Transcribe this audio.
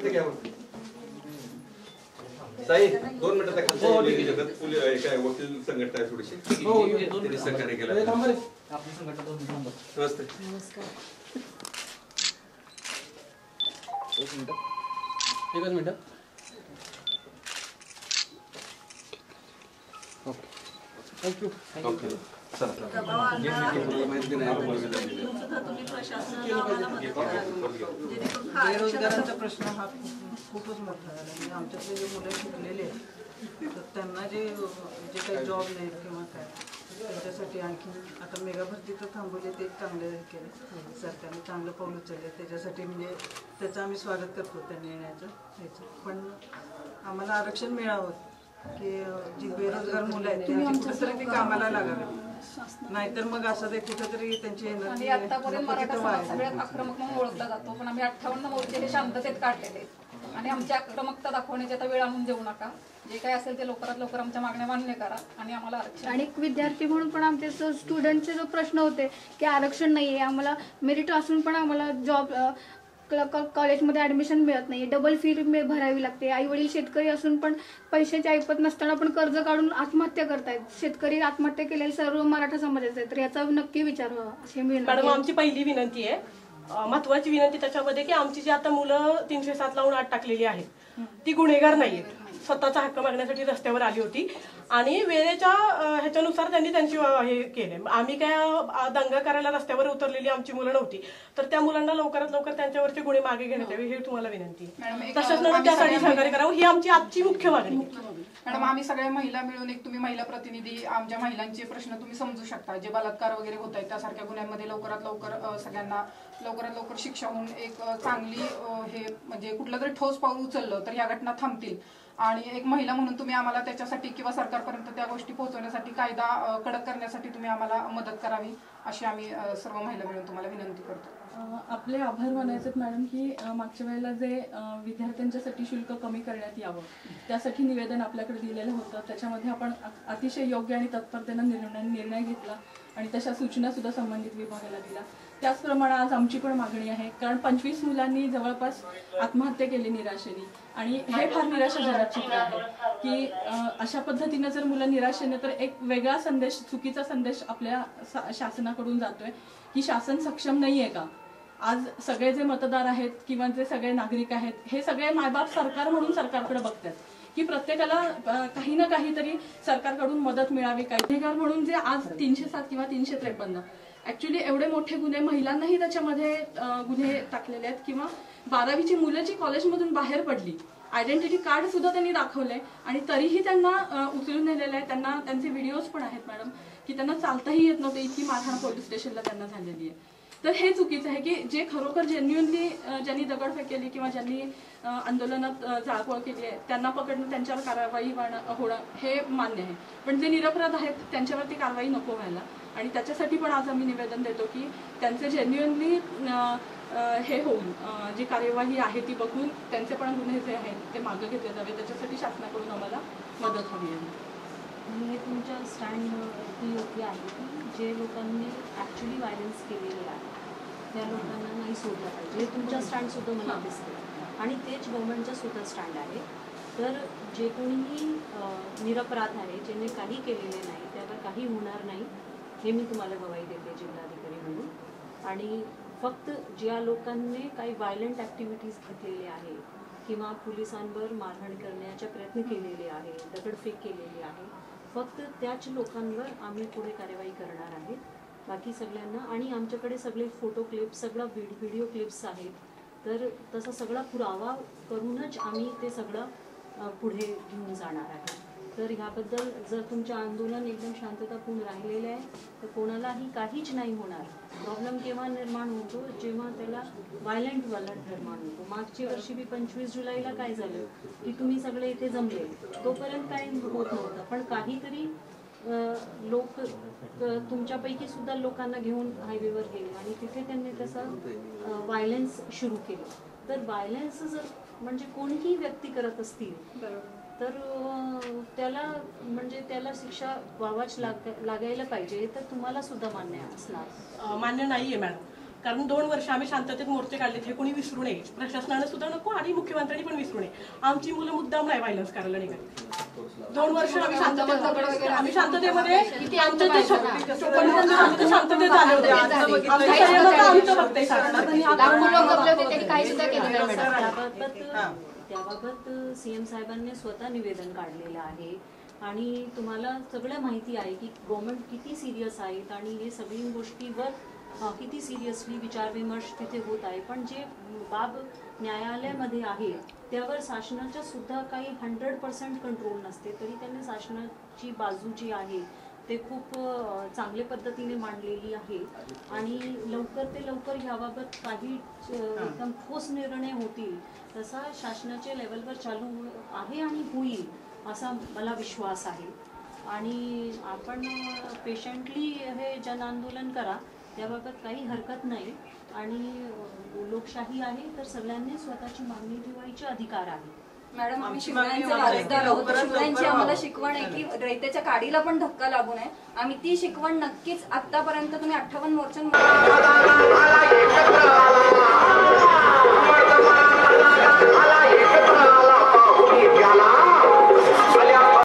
मिनिटं घ्या साई 2 मिनिटं काय वकील संघटना आहे थोडीशी सहकार्य केलं आपली संघटना. नमस्ते. नमस्कार. एकच मिनिट. Okay thank you. बेरोजगारांचा प्रश्न हा खूपच मोठा आहे. आमच्यातले जे मुलं शिकलेले आहेत तर त्यांना जे काही जॉब नाही किंवा काय त्यांच्यासाठी आणखी आता मेगा भरती तर थांबवली, ते चांगले केले सरकारने, चांगलं पाऊल उचलले त्याच्यासाठी. म्हणजे त्याचं आम्ही स्वागत करतो त्यांनी येण्याचं. पण आम्हाला आरक्षण मिळावं की जी बेरोजगार मुलं आहेत त्यांची कुठेतरी ती कामाला लागावी, नाहीतर मग असं ते कुठेतरी त्यांची एनर्जी आतापर्यंत मराठा समाज सगळ्यात आक्रमक म्हणून ओळखला जातो, पण आम्ही 58 मोर्चे हे शांततेत काढलेले आणि आमची आक्रमकता दाखवण्याची आता वेळ आणून देऊ नका. जे काय असेल ते लवकरात लवकर आमच्या मागण्या मान्य करा आणि आम्हाला आरक्षण. आणि एक विद्यार्थी म्हणून पण आमचे स्टुडंटचे जो प्रश्न होते की आरक्षण नाही आहे, आम्हाला मेरिट असून पण आम्हाला जॉब कॉलेजमध्ये ॲडमिशन मिळत नाही, डबल फी भरावी लागते. आईवडील शेतकरी असून पण पैशाची ऐपत नसताना पण कर्ज काढून आत्महत्या करतायत. शेतकरी आत्महत्या केलेले सर्व मराठा समाजाचे आहेत, तर याचा नक्की विचार व्हावा अशी मॅडम आमची पहिली विनंती आहे, महत्वाची विनंती त्याच्यामध्ये की आमची जी आता मुलं 307 लावून आत टाकलेली आहेत ती गुन्हेगार नाहीयेत, स्वतःचा हक्क मागण्यासाठी रस्त्यावर आली होती आणि वेळेच्या ह्याच्यानुसार त्यांनी त्यांची हे केले. आम्ही काय दंगा करायला रस्त्यावर उतरलेली आमची मुलं नव्हती, तर त्या मुलांना लवकरात लवकर त्यांच्यावरचे गुन्हे मागे घेण्यात यावे हे तुम्हाला विनंती आहे. तसंच त्यासाठी सहकार्य करावं ही आमची आजची मुख्य मागणी. मॅडम आम्ही सगळ्या महिला मिळून एक तुम्ही महिला प्रतिनिधी आमच्या महिलांचे प्रश्न तुम्ही समजू शकता, जे बलात्कार वगैरे होत आहेत त्यासारख्या गुन्ह्यांमध्ये लवकरात लवकर सगळ्यांना लवकरात लवकर शिक्षा होऊन एक चांगली हे म्हणजे कुठलं तरी ठोस पाऊल उचललं तर ह्या घटना थांबतील. आणि एक महिला म्हणून तुम्ही आम्हाला त्याच्यासाठी किंवा सरकारपर्यंत त्या गोष्टी पोहोचवण्यासाठी कायदा कडक करण्यासाठी तुम्ही आम्हाला मदत करावी अशी आम्ही सर्व महिला मिळून तुम्हाला विनंती करतो. आपले आभार मानायचे मॅडम की मागच्या वेळेला जे विद्यार्थ्यांच्यासाठी शुल्क कमी करण्यात यावं त्यासाठी निवेदन आपल्याकडे दिलेलं होतं, त्याच्यामध्ये आपण अतिशय योग्य आणि तत्परतेनं निर्णय घेतला आणि तशा सूचना सुद्धा संबंधित विभागाला दिल्या. त्याचप्रमाणे आज आमची पण मागणी आहे, कारण 25 मुलांनी जवळपास आत्महत्या केली निराशेने आणि हे फार निराशाजनक चित्र आहे की अशा पद्धतीनं जर मुलं निराशेने तर एक वेगळा संदेश, चुकीचा संदेश आपल्या शासनाकडून जातोय की शासन सक्षम नाहीये का. आज सगळे जे मतदार आहेत किंवा जे सगळे नागरिक आहेत हे सगळे मायबाप सरकार म्हणून सरकारकडे बघतात की प्रत्येकाला काही ना काहीतरी सरकारकडून मदत मिळावी. गुन्हेगार म्हणून जे आज 307 किंवा 353 ऍक्च्युली एवढे मोठे गुन्हे महिलांनाही त्याच्यामध्ये गुन्हे टाकलेले आहेत किंवा 12वीची मुलं जी कॉलेजमधून बाहेर पडली आयडेंटिटी कार्ड सुद्धा त्यांनी दाखवलंय आणि तरीही त्यांना उचलून नेलेलं आहे. त्यांना त्यांचे व्हिडिओज पण आहेत मॅडम की त्यांना चालताही येत नव्हतं, इतकी मारहाण पोलीस स्टेशनला त्यांना झालेली आहे. तर हे चुकीचं आहे की जे खरोखर जेन्युअनली ज्यांनी दगडफेक केली किंवा ज्यांनी आंदोलनात जाळपोळ केली आहे त्यांना पकडणं, त्यांच्यावर कारवाई होणं हे मान्य आहे, पण जे निरपराध आहेत त्यांच्यावरती कारवाई नको व्हायला. आणि त्याच्यासाठी पण आज आम्ही निवेदन देतो की त्यांचे जेन्युअनली हे होऊन जी कार्यवाही आहे ती बघून त्यांचे पण गुन्हे जे आहेत ते मागे घेतले जावे, त्याच्यासाठी शासनाकडून आम्हाला मदत हवी आहे. हे तुमच्या स्टँड योग्य आहे की जे लोकांनी ॲक्च्युली व्हायलन्स केलेले आहे त्या लोकांना नाही सोडलं पाहिजे, हे तुमच्या स्टँडसुद्धा मला दिसते आणि तेच गव्हर्नमेंटचा सुद्धा स्टँड आहे. तर जे कोणीही निरपराध आहे, ज्यांनी काही केलेले नाही, त्यावर काही होणार नाही हे मी तुम्हाला गवाही देते जिल्हाधिकारी म्हणून. आणि फक्त ज्या लोकांनी काही व्हायलंट ॲक्टिव्हिटीज घेतलेले आहे किंवा पोलिसांवर मारहाण करण्याचा प्रयत्न केलेले आहे, दगडफेक केलेली आहे, फक्त त्याच लोकांवर आम्ही पुढे कार्यवाही करणार आहे. बाकी सगळ्यांना आणि आमच्याकडे सगळे फोटो क्लिप्स, सगळं व्हिडिओ क्लिप्स आहेत, तर तसा सगळा पुरावा करूनच आम्ही ते सगळं पुढे घेऊन जाणार आहे. तर ह्याबद्दल जर तुमचं आंदोलन एकदम शांततापूर्ण राहिलेलं आहे तर कोणालाही काहीच नाही होणार. प्रॉब्लेम केव्हा निर्माण होतो, जेव्हा त्याला व्हायलंट निर्माण होतो. मागच्या वर्षी बी 25 जुलैला काय झालं की तुम्ही सगळे इथे जमले, तोपर्यंत काही होत नव्हतं, पण काहीतरी लोक तुमच्यापैकी सुद्धा लोकांना घेऊन हायवेवर गेले आणि तिथे त्यांनी तसं व्हायलन्स सुरू केलं. तर व्हायलन्स जर म्हणजे कोणीही व्यक्ती करत असतील तर त्याला म्हणजे त्याला शिक्षा व्हावाच लागायला पाहिजे. तर तुम्हाला सुद्धा मान्य असणार? मान्य नाहीये मॅडम, कारण 2 वर्ष आम्ही शांततेत मोर्चे काढलेत हे कोणी विसरू नये, प्रशासनाने सुद्धा नको आणि मुख्यमंत्र्यांनी पण विसरू नये. आमची मुलं मुद्दाम नाही व्हायलन्स करायला निघाली. 2 वर्ष आम्ही शांततेमध्ये आमचं ते शांततेत झाले होते. त्याबाबत सीएम साहेबांनी स्वतः निवेदन काढलेलं आहे आणि तुम्हाला सगळं माहिती आहे की गव्हर्नमेंट किती सिरियस आहेत आणि हे सगळी गोष्टीवर किती सिरियसली विचारविमर्श तिथे होत आहे. पण जे बाब न्यायालयामध्ये आहे त्यावर शासनाच्या सुद्धा काही 100% कंट्रोल नसते, तरी त्यांनी शासनाची बाजू जी आहे ते खूप चांगल्या पद्धतीने मांडलेली आहे आणि लवकर ते लवकर याबाबत काही एकदम ठोस निर्णय होतील तसा शासनाच्या लेवलवर चालू आहे आणि होईल असा मला विश्वास आहे. आणि आपण पेशंटली हे जन आंदोलन करा त्याबाबत काही हरकत नाही आणि लोकशाही आहे तर सगळ्यांनी स्वतःची मागणी ठेवायची अधिकार आहे. मॅडम आम्ही शिवरायांचे वारसदार आहोत, शिवरायांची आम्हाला शिकवण आहे की रयतेच्या काडीला पण धक्का लागू नये. आम्ही ती शिकवण नक्कीच आतापर्यंत तुम्ही 58 मोर्चांमध्ये